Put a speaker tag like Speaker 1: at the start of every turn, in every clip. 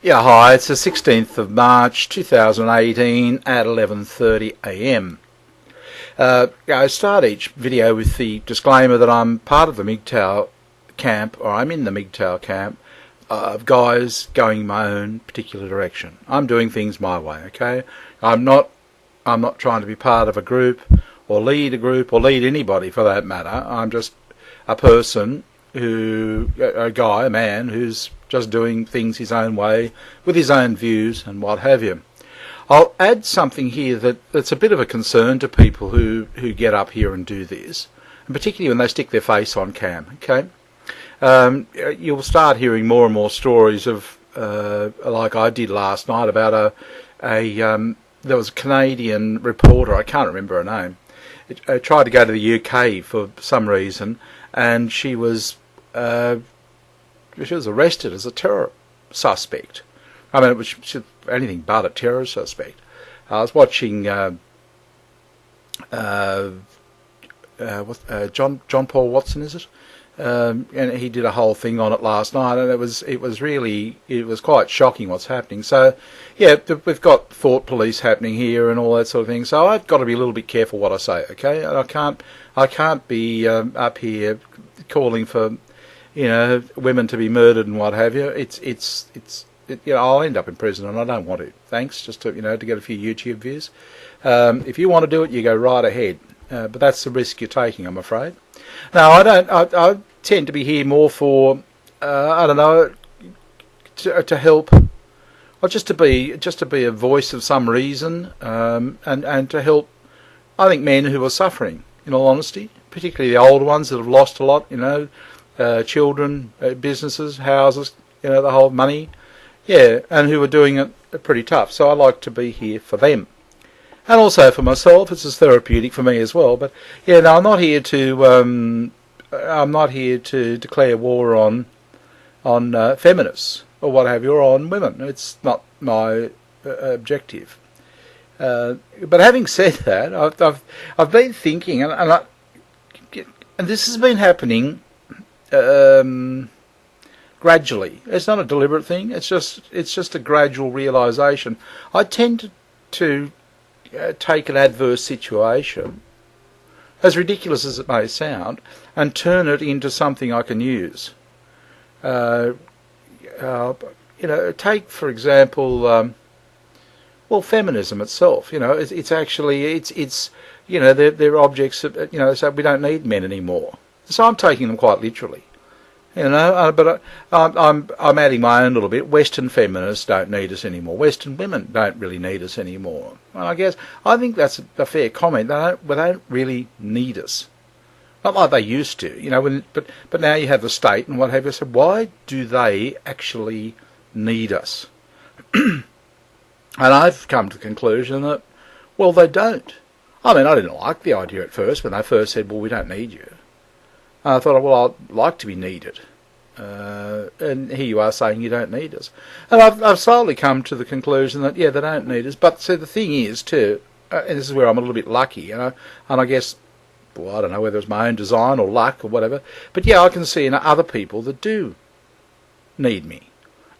Speaker 1: Yeah, hi, it's the 16th of March 2018 at 11:30 a.m. I start each video with the disclaimer that I'm part of the mgtow camp, or I'm in the mgtow camp of guys going my own particular direction. I'm doing things my way, okay? I'm not trying to be part of a group or lead anybody for that matter. I'm just a person a man who's just doing things his own way with his own views and what have you. I'll add something here that's a bit of a concern to people who get up here and do this, and particularly when they stick their face on cam. Okay, you'll start hearing more and more stories of like I did last night about there was a Canadian reporter, I can't remember her name, tried to go to the UK for some reason, and she was arrested as a terror suspect. I mean, it was anything but a terror suspect. I was watching John Paul Watson, is it? And he did a whole thing on it last night, and it was quite shocking what's happening. So, yeah, we've got thought police happening here and all that sort of thing. So I've got to be a little bit careful what I say. Okay, and I can't be up here calling for women to be murdered and what have you. I'll end up in prison, and I don't want to. Thanks, just to get a few YouTube views. If you want to do it, you go right ahead. But that's the risk you're taking, I'm afraid. No, I don't. I tend to be here more for to help, or just to be a voice of some reason, and to help. I think men who are suffering, in all honesty, particularly the older ones that have lost a lot. Children, businesses, houses, the whole money, and who are doing it pretty tough. So I like to be here for them, and also for myself. It's as therapeutic for me as well. But I'm not here to declare war on feminists or what have you, or on women. It's not my objective. But having said that, I've been thinking, and this has been happening. Gradually. It's not a deliberate thing. It's just a gradual realisation. I tend to take an adverse situation, as ridiculous as it may sound, and turn it into something I can use. Take for example, feminism itself. It's actually they're objects that so we don't need men anymore. So I'm taking them quite literally, but I'm adding my own little bit. Western feminists don't need us anymore. Western women don't really need us anymore. Well, I think that's a fair comment. They don't really need us, not like they used to. But now you have the state and what have you. So why do they actually need us? And I've come to the conclusion that, well, they don't. I mean, I didn't like the idea at first when they first said, well, we don't need you. I thought, well, I'd like to be needed. And here you are saying you don't need us. And I've slowly come to the conclusion that, they don't need us. But so the thing is, too, and this is where I'm a little bit lucky, and I guess, I don't know whether it's my own design or luck or whatever, but I can see other people that do need me.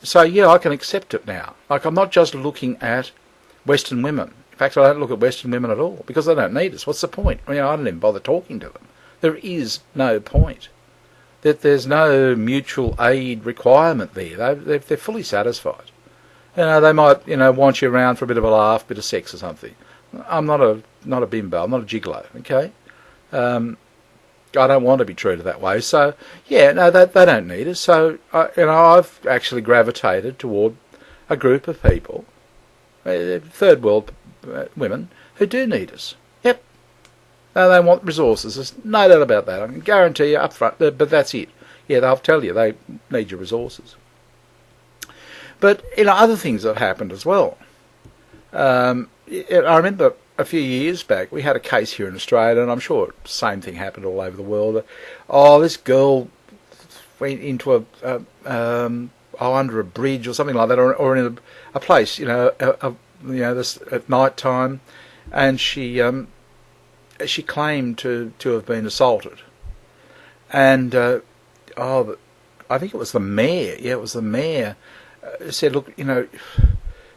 Speaker 1: So, I can accept it now. Like, I'm not just looking at Western women. In fact, I don't look at Western women at all, because they don't need us. What's the point? I don't even bother talking to them. There is no point. There's no mutual aid requirement there. They're fully satisfied. They might want you around for a bit of a laugh, bit of sex or something. I'm not a bimbo. I'm not a gigolo. Okay, I don't want to be treated that way. So they don't need us. So I've actually gravitated toward a group of people, third world women, who do need us. They want resources. There's no doubt about that. I can guarantee you up front, but that's it. They'll tell you they need your resources. But other things have happened as well. I remember a few years back we had a case here in Australia, and I'm sure the same thing happened all over the world. This girl went into under a bridge or something like that, or in a place, this at night time, and she claimed to have been assaulted, and I think it was the mayor. Yeah, it was the mayor said, look, you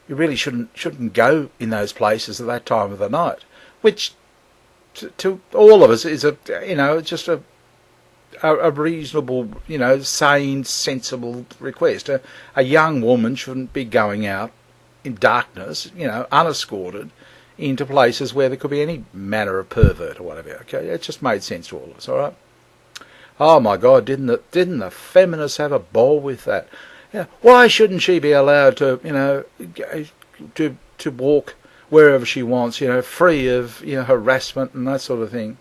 Speaker 1: really shouldn't go in those places at that time of the night, which to all of us is just a reasonable, sane, sensible request. A young woman shouldn't be going out in darkness, unescorted, into places where there could be any manner of pervert or whatever. Okay, it just made sense to all of us. All right. Oh my God, didn't the feminists have a ball with that? Why shouldn't she be allowed to, to walk wherever she wants, free of harassment and that sort of thing?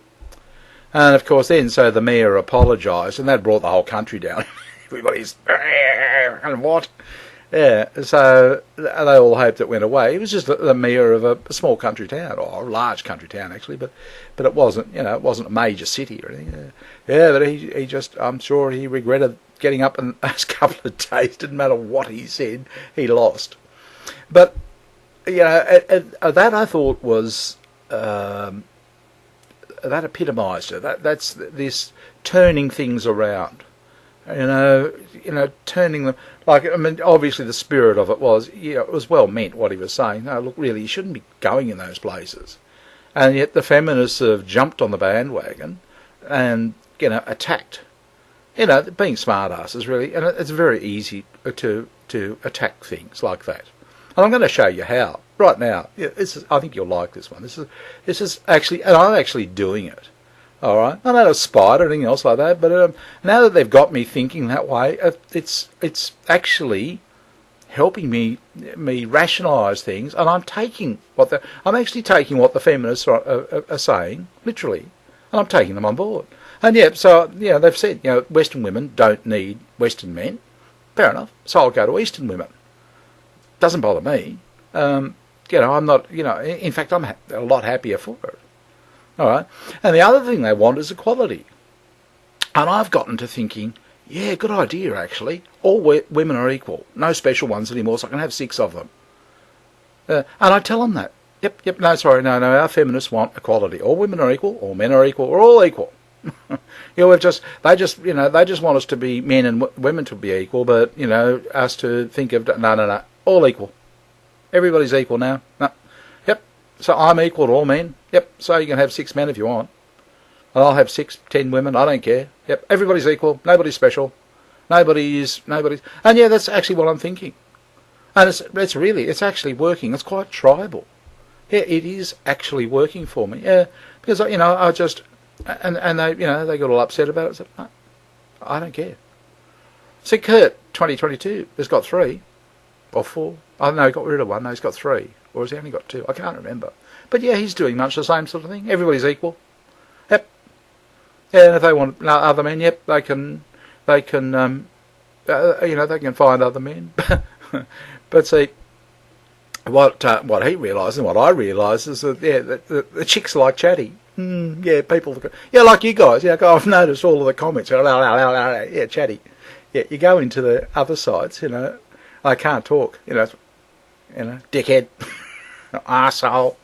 Speaker 1: And of course, then so the mayor apologised, and that brought the whole country down. Everybody's and what? Yeah, so they all hoped it went away. It was just the mayor of a small country town, or a large country town actually, but it wasn't, it wasn't a major city or anything. Yeah, but he just, I'm sure he regretted getting up in those couple of days. Didn't matter what he said, he lost. But that I thought was. That epitomised it. That's this turning things around. Turning them. Obviously the spirit of it was, it was well meant what he was saying. No, look, really, you shouldn't be going in those places. And yet the feminists have jumped on the bandwagon and, attacked. Being smartasses, really. And it's very easy to attack things like that. And I'm going to show you how right now. Yeah, I think you'll like this one. This is actually, and I'm actually doing it. All right, I know a spider or anything else like that, but now that they've got me thinking that way, it's actually helping me rationalise things, and I'm actually taking what the feminists are saying literally, and I'm taking them on board. And so they've said Western women don't need Western men. Fair enough. So I'll go to Eastern women. Doesn't bother me. I'm not, in fact, I'm a lot happier for it. All right. And the other thing they want is equality. And I've gotten to thinking, yeah, good idea, actually. All women are equal. No special ones anymore, so I can have 6 of them. And I tell them that. Yep, no, our feminists want equality. All women are equal, all men are equal, we're all equal. They just want us to be men and women to be equal, but, us to think of, no, all equal. Everybody's equal now. No. Yep. So I'm equal to all men. Yep. So you can have 6 men if you want. And I'll have 6, 10 women. I don't care. Yep. Everybody's equal. Nobody's special. Nobody's. And yeah, that's actually what I'm thinking. And it's actually working. It's quite tribal. Yeah, it is actually working for me. Yeah. Because, I just, and they, they got all upset about it. I said, no, I don't care. See, Kurt, 2022, has got 3. Or 4. I don't know, he got rid of 1. No, he's got 3. Or has he only got 2? I can't remember. But yeah, he's doing much the same sort of thing. Everybody's equal. Yep. Yeah, and if they want other men, yep, they can they can find other men. But see, what he realised and what I realised is that the chicks like chatty. People. Yeah, like you guys. Yeah, I've noticed all of the comments. Yeah, chatty. Yeah, you go into the other sites. I can't talk, dickhead, arsehole.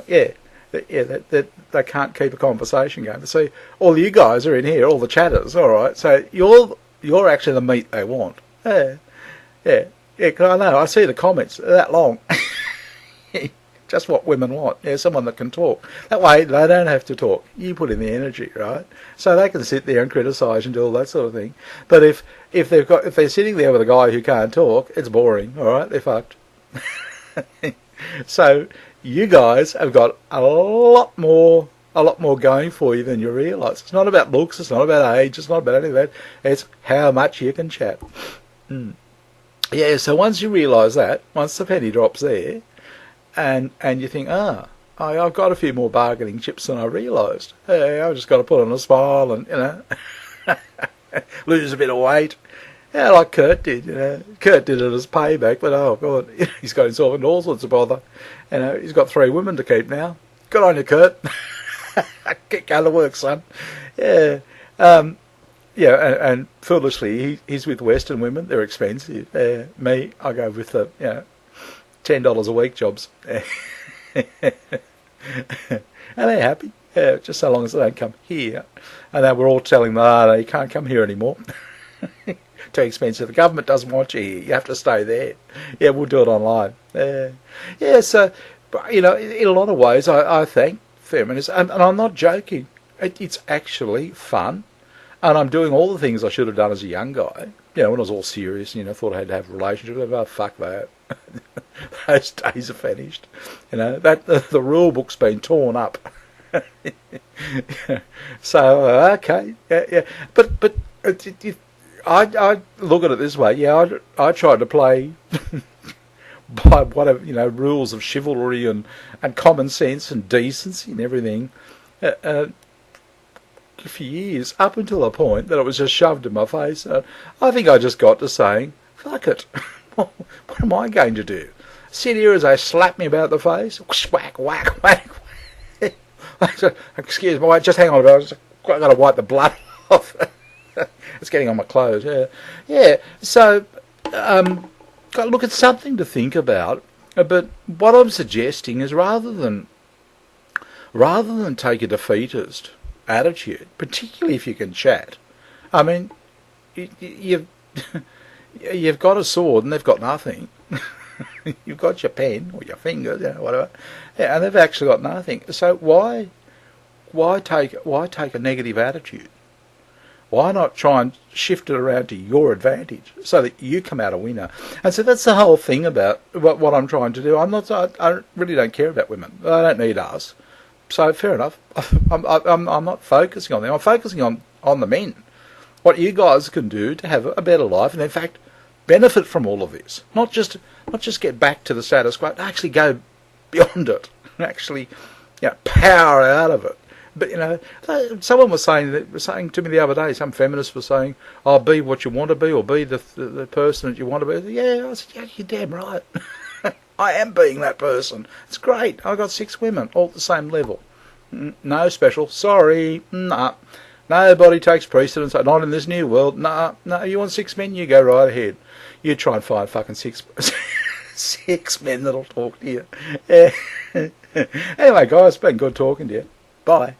Speaker 1: Yeah, they can't keep a conversation going. But see, all you guys are in here, all the chatters, all right. So you're actually the meat they want. Yeah. Cause I know, I see the comments that long. Just what women want. Yeah, someone that can talk. That way they don't have to talk. You put in the energy, right? So they can sit there and criticise and do all that sort of thing. But if they're sitting there with a guy who can't talk, it's boring. All right, they're fucked. So you guys have got a lot more going for you than you realise. It's not about looks. It's not about age. It's not about any of that. It's how much you can chat. Yeah. So once you realise that, once the penny drops there. And you think, I've got a few more bargaining chips than I realised. Hey, I've just got to put on a smile and, lose a bit of weight. Yeah, like Kurt did. Kurt did it as payback, but oh God, he's got himself into all sorts of bother. He's got 3 women to keep now. Good on you, Kurt. Get going to work, son. Yeah. And foolishly, he's with Western women. They're expensive. Me, I go with the, $10 a week jobs. And they're happy. Yeah, just so long as they don't come here. And then we're all telling them, you can't come here anymore. Too expensive. The government doesn't want you here. You have to stay there. Yeah, we'll do it online. Yeah, so, you know, in a lot of ways, I thank feminists, and I'm not joking. It's actually fun, and I'm doing all the things I should have done as a young guy. You know, when I was all serious, you know, thought I had to have a relationship. Oh, fuck that. Those days are finished. You know, that the rule book's been torn up. So okay, yeah. But I look at it this way. Yeah, I tried to play by whatever, you know, rules of chivalry and common sense and decency and everything. For years, up until the point that it was just shoved in my face. I think I just got to saying, fuck it. What am I going to do? Sit here as they slap me about the face? Whack, whack, whack. Excuse me, just hang on. I've got to wipe the blood off. It's getting on my clothes, yeah. So, got to look at something to think about. But what I'm suggesting is rather than take a defeatist attitude, particularly if you can chat. I mean, you've got a sword and they've got nothing. You've got your pen or your fingers, you know, whatever, yeah, and they've actually got nothing. So why take a negative attitude? Why not try and shift it around to your advantage so that you come out a winner? And so that's the whole thing about what I'm trying to do. I really don't care about women. They don't need us. So fair enough. I'm not focusing on them. I'm focusing on the men. What you guys can do to have a better life, and in fact, benefit from all of this. Not just get back to the status quo. Actually, go beyond it. Actually, you know, power out of it. But you know, someone was saying to me the other day. Some feminist was saying, "Oh, be what you want to be, or be the person that you want to be." Yeah, I said, "Yeah, you're damn right." I am being that person. It's great. I got 6 women, all at the same level. No special. Sorry. Nah. Nobody takes precedence. Not in this new world. Nah. You want 6 men? You go right ahead. You try and find fucking 6 men that'll talk to you. Yeah. Anyway, guys, it's been good talking to you. Bye.